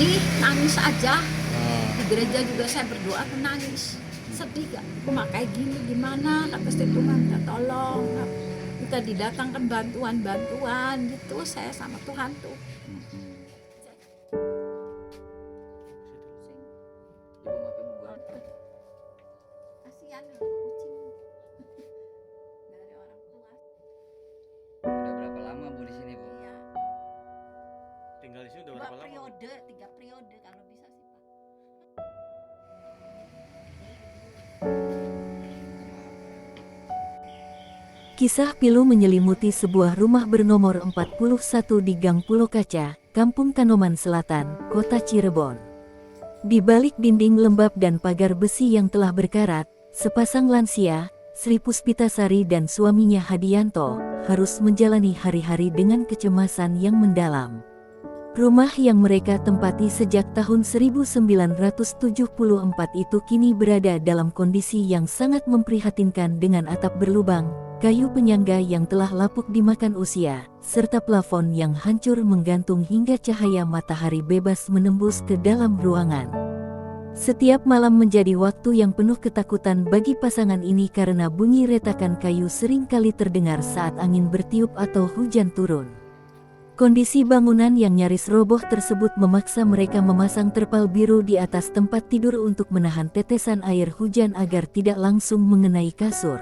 Sedih, nangis aja. Di gereja juga saya berdoa, aku nangis. Sedih gak? Aku mak kayak gini gimana? Kata saya Tuhan, minta tolong. Kita didatangkan bantuan gitu saya sama Tuhan tuh. Kasihan kucing dari orang tua. Udah berapa lama Bu di sini Bu? Iya. Tinggal di sini udah berapa lama? 3 periode kalau bisa sih Pak. Kisah pilu menyelimuti sebuah rumah bernomor 41 di Gang Pulau Kaca, Kampung Kanoman Selatan, Kota Cirebon. Di balik dinding lembab dan pagar besi yang telah berkarat, sepasang lansia, Sri Puspitasari dan suaminya Hadianto, harus menjalani hari-hari dengan kecemasan yang mendalam. Rumah yang mereka tempati sejak tahun 1974 itu kini berada dalam kondisi yang sangat memprihatinkan dengan atap berlubang, kayu penyangga yang telah lapuk dimakan usia, serta plafon yang hancur menggantung hingga cahaya matahari bebas menembus ke dalam ruangan. Setiap malam menjadi waktu yang penuh ketakutan bagi pasangan ini karena bunyi retakan kayu sering kali terdengar saat angin bertiup atau hujan turun. Kondisi bangunan yang nyaris roboh tersebut memaksa mereka memasang terpal biru di atas tempat tidur untuk menahan tetesan air hujan agar tidak langsung mengenai kasur.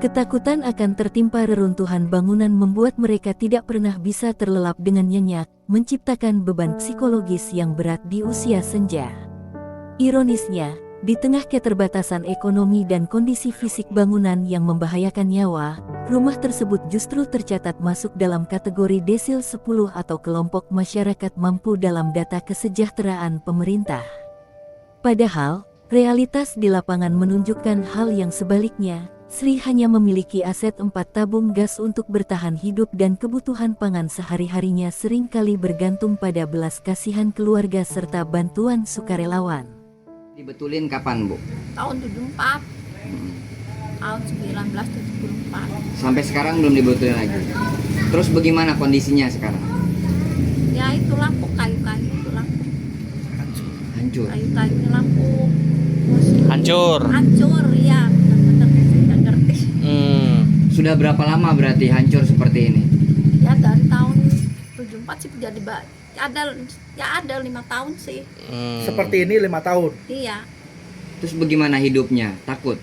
Ketakutan akan tertimpa reruntuhan bangunan membuat mereka tidak pernah bisa terlelap dengan nyenyak, menciptakan beban psikologis yang berat di usia senja. Ironisnya, di tengah keterbatasan ekonomi dan kondisi fisik bangunan yang membahayakan nyawa, rumah tersebut justru tercatat masuk dalam kategori desil 10 atau kelompok masyarakat mampu dalam data kesejahteraan pemerintah. Padahal, realitas di lapangan menunjukkan hal yang sebaliknya. Sri hanya memiliki aset 4 tabung gas untuk bertahan hidup dan kebutuhan pangan sehari-harinya seringkali bergantung pada belas kasihan keluarga serta bantuan sukarelawan. Dibetulin kapan Bu? Tahun 74. Tahun 1974. Sampai sekarang belum dibetulin lagi. Terus bagaimana kondisinya sekarang? Ya itu lapuk kayu-kayu itu lapuk. Hancur. Kayu-kayunya lapuk. Hancur. Hancur ya, benar-benar kayak saya nggak ngerti. Sudah berapa lama berarti hancur seperti ini? Ya dari tahun 74 sih jadi ada 5 tahun sih. Seperti ini 5 tahun. Iya. Terus bagaimana hidupnya? Takut?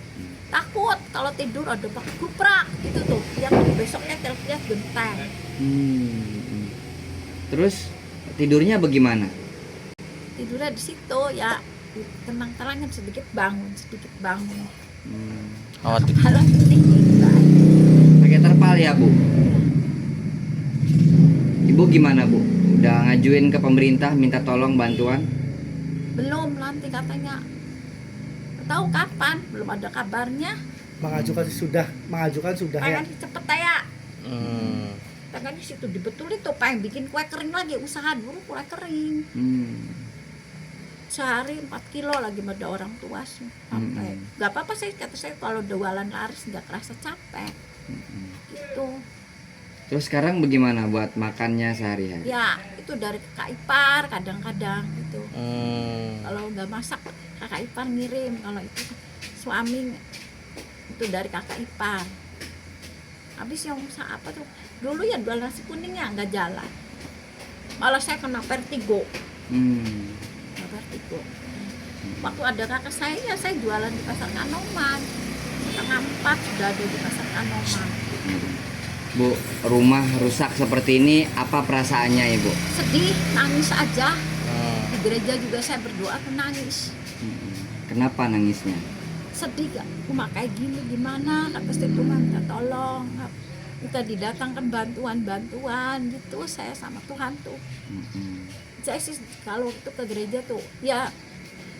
Takut kalau tidur ada pakai kuprak gitu tuh. Yang besoknya lihat genteng. Terus tidurnya bagaimana? Tidurnya di situ ya tenang-tenangnya sedikit bangun. Oh, Kalau tinggi enggak. Pakai terpal ya Bu? Ibu gimana Bu? Udah ngajuin ke pemerintah minta tolong bantuan? Belum, nanti katanya tahu kapan, belum ada kabarnya. Mengajukan sudah ya. Pengen cepet ya. Pengen di situ dibetulin tuh, pengen bikin kue kering lagi, usaha dulu kue kering. Sehari 4 kilo lagi ada orang tua sih. Sampai nggak apa-apa sih kata saya, kalau jualan laris nggak kerasa capek. Gitu. Terus sekarang bagaimana buat makannya sehari-hari? Ya itu dari kakak ipar kadang-kadang gitu. Kalau nggak masak kakak ipar ngirim, kalau itu suami itu dari kakak ipar. Habis yang usaha apa tuh? Dulu ya jual nasi kuning ya nggak jalan. Malah saya kena vertigo. Vertigo. Waktu ada kakak saya jualan di pasar Kanoman. Setengah 4 sudah ada di pasar Kanoman. Bu, rumah rusak seperti ini, apa perasaannya Ibu? Sedih, nangis aja. Di gereja juga saya berdoa, aku nangis. Kenapa nangisnya? Sedih gak? Aku mak kayak gini gimana? Kata saya Tuhan, minta tolong. Kita didatangkan bantuan gitu saya sama Tuhan tuh. Saya sih kalau itu ke gereja tuh ya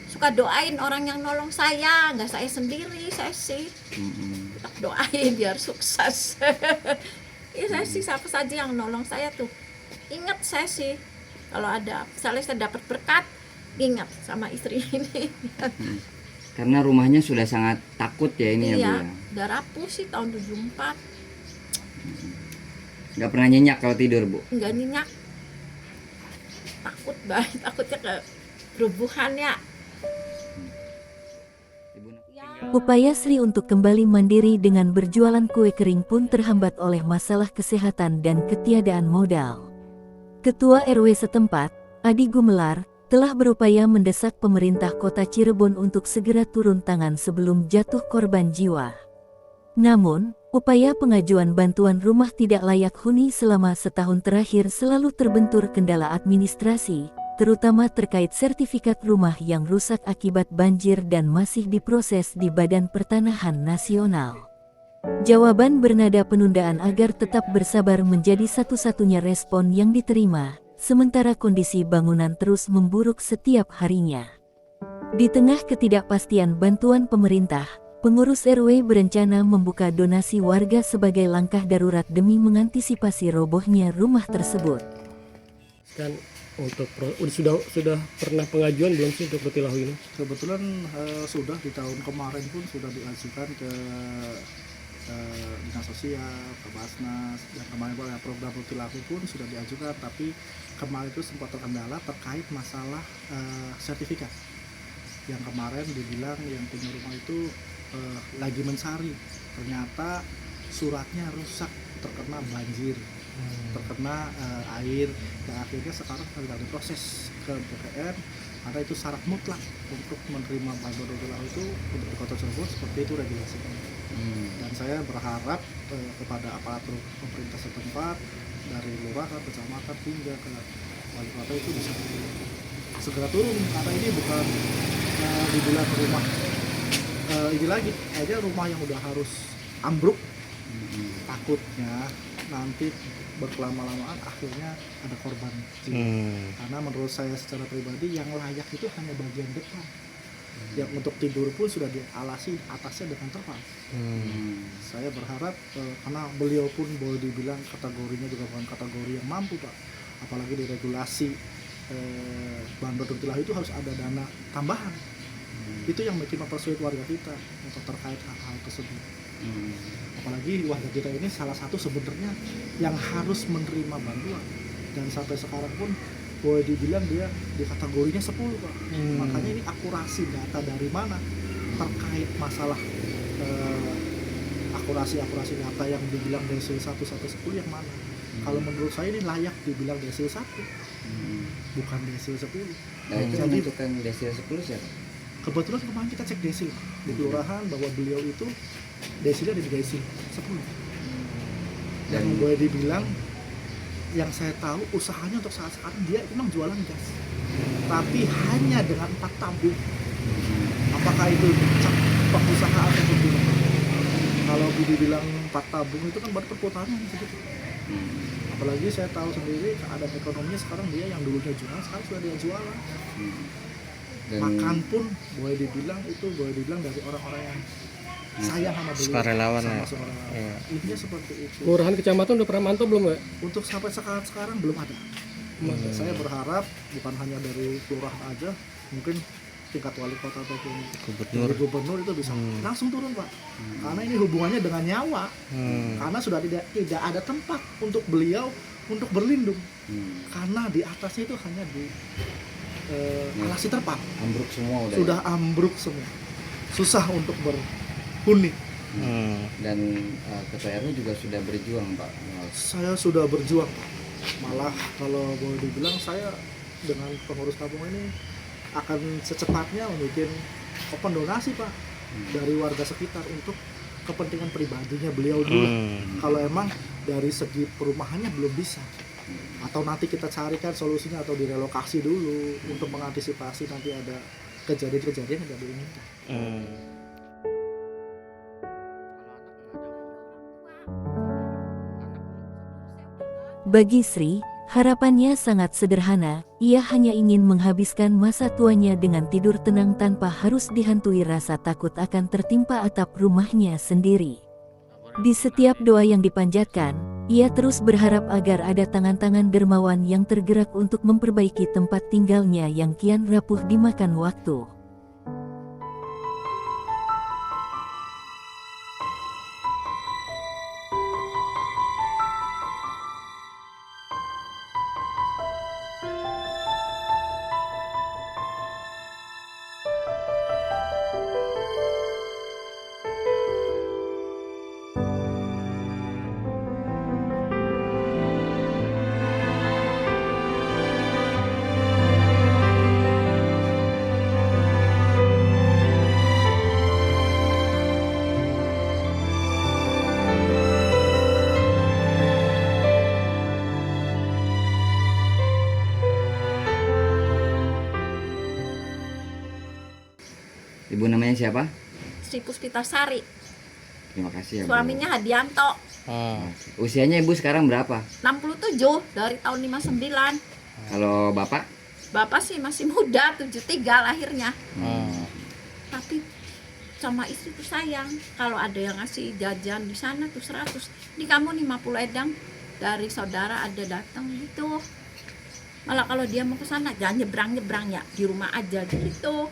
suka doain orang yang nolong saya, nggak saya sendiri. Saya sih doain biar sukses. Ya saya sih siapa saja yang nolong saya tuh ingat. Saya sih kalau ada misalnya saya dapat berkat, ingat sama istri ini. Karena rumahnya sudah sangat takut ya ini. Iya, ya Bu ya? udah rapuh sih tahun 74. Nggak pernah nyenyak kalau tidur Bu? Nggak nyenyak, takut takut banget, takutnya ke perubuhan ya. Ibu Upaya Sri untuk kembali mandiri dengan berjualan kue kering pun terhambat oleh masalah kesehatan dan ketiadaan modal. Ketua RW setempat, Adi Gumelar, telah berupaya mendesak pemerintah kota Cirebon untuk segera turun tangan sebelum jatuh korban jiwa. Namun, upaya pengajuan bantuan rumah tidak layak huni selama setahun terakhir selalu terbentur kendala administrasi, terutama terkait sertifikat rumah yang rusak akibat banjir dan masih diproses di Badan Pertanahan Nasional. Jawaban bernada penundaan agar tetap bersabar menjadi satu-satunya respon yang diterima, sementara kondisi bangunan terus memburuk setiap harinya. Di tengah ketidakpastian bantuan pemerintah, pengurus RW berencana membuka donasi warga sebagai langkah darurat demi mengantisipasi robohnya rumah tersebut. Dan untuk sudah pernah pengajuan belum sih untuk Betilahu ini? Kebetulan sudah di tahun kemarin pun sudah diajukan ke Dinas Sosial, ke Basnas, dan kemarin program Betilahu pun sudah diajukan, tapi kemarin itu sempat terkendala terkait masalah sertifikat. Yang kemarin dibilang yang punya rumah itu lagi mencari, ternyata suratnya rusak, terkena banjir, terkena air, dan akhirnya sekarang sedang diproses ke BPN karena itu syarat mutlak untuk menerima bantuan Betilahu itu untuk di Kota Cirebon, seperti itu regulasinya. Dan saya berharap kepada aparatur pemerintah setempat dari lurah, kecamatan hingga ke wali kota itu bisa segera turun, karena ini bukan dibilang rumah ini lagi aja, rumah yang udah harus ambruk. Takutnya nanti berkelama-lamaan akhirnya ada korban jiwa. Karena menurut saya secara pribadi yang layak itu hanya bagian depan. Yang untuk tidur pun sudah dialasi atasnya dengan terpal. Saya berharap karena beliau pun boleh dibilang kategorinya juga bukan kategori yang mampu, Pak. Apalagi di regulasi bantuan Betilahu itu harus ada dana tambahan. Itu yang makin mempersulit warga kita untuk terkait hal-hal tersebut. Apalagi warga kita ini salah satu sebenarnya yang harus menerima bantuan, dan sampai sekarang pun boleh dibilang dia di kategorinya 10, Pak. Makanya ini akurasi data dari mana terkait masalah akurasi data yang dibilang desil 1 sampai 10 yang mana. Kalau menurut saya ini layak dibilang desil 1, bukan desil 10. Nah, itu Jadi menentukan desil 10 siapa? kebetulan kemarin kita cek desil di kelurahan bahwa beliau itu desilnya di desil 10. Dan boleh dibilang yang saya tahu usahanya untuk saat sekarang dia memang jualan gas, tapi hanya dengan 4 tabung. Apakah itu cap usaha atau tidak? Kalau dibilang 4 tabung itu kan buat perputarannya segitu. Apalagi saya tahu sendiri keadaan ekonominya sekarang, dia yang dulunya jualan sekarang sudah dia jualan. Makan pun boleh dibilang dari orang-orang yang sayang sama beliau, Sukarelawan sama ya. sukarelawan. Iya. Intinya seperti itu. Kelurahan kecamatan udah pernah mantau belum, Mbak? Untuk sampai sekarang belum ada. Saya berharap bukan hanya dari kelurahan aja, mungkin tingkat wali kota ataupun dari gubernur itu bisa langsung turun, Pak. Karena ini hubungannya dengan nyawa. Karena sudah tidak ada tempat untuk beliau untuk berlindung. Karena di atasnya itu hanya di alasi terpal. Ambruk semua udah. Sudah ambruk semua. Susah untuk berhuni. Dan ketua RW juga sudah berjuang, Pak. Saya sudah berjuang, Pak. Malah kalau boleh dibilang saya dengan pengurus kampung ini akan secepatnya membuat open donasi, Pak, dari warga sekitar untuk kepentingan pribadinya beliau dulu. Kalau emang dari segi perumahannya belum bisa, atau nanti kita carikan solusinya atau direlokasi dulu untuk mengantisipasi nanti ada kejadian-kejadian yang tidak diinginkan. Bagi Sri, harapannya sangat sederhana. Ia hanya ingin menghabiskan masa tuanya dengan tidur tenang tanpa harus dihantui rasa takut akan tertimpa atap rumahnya sendiri. Di setiap doa yang dipanjatkan, ia terus berharap agar ada tangan-tangan dermawan yang tergerak untuk memperbaiki tempat tinggalnya yang kian rapuh dimakan waktu. Ibu namanya siapa? Sri Puspitasari. Terima kasih ya, Bu. Suaminya Hadianto. Usianya Ibu sekarang berapa? 67 dari tahun 59. Kalau Bapak? Bapak sih masih muda, 73 lahirnya. Tapi sama istri tuh sayang. Kalau ada yang ngasih jajan di sana tuh 100. Ini kamu 50 edang dari saudara ada datang gitu. Malah kalau dia mau ke sana jangan nyebrang ya, di rumah aja gitu.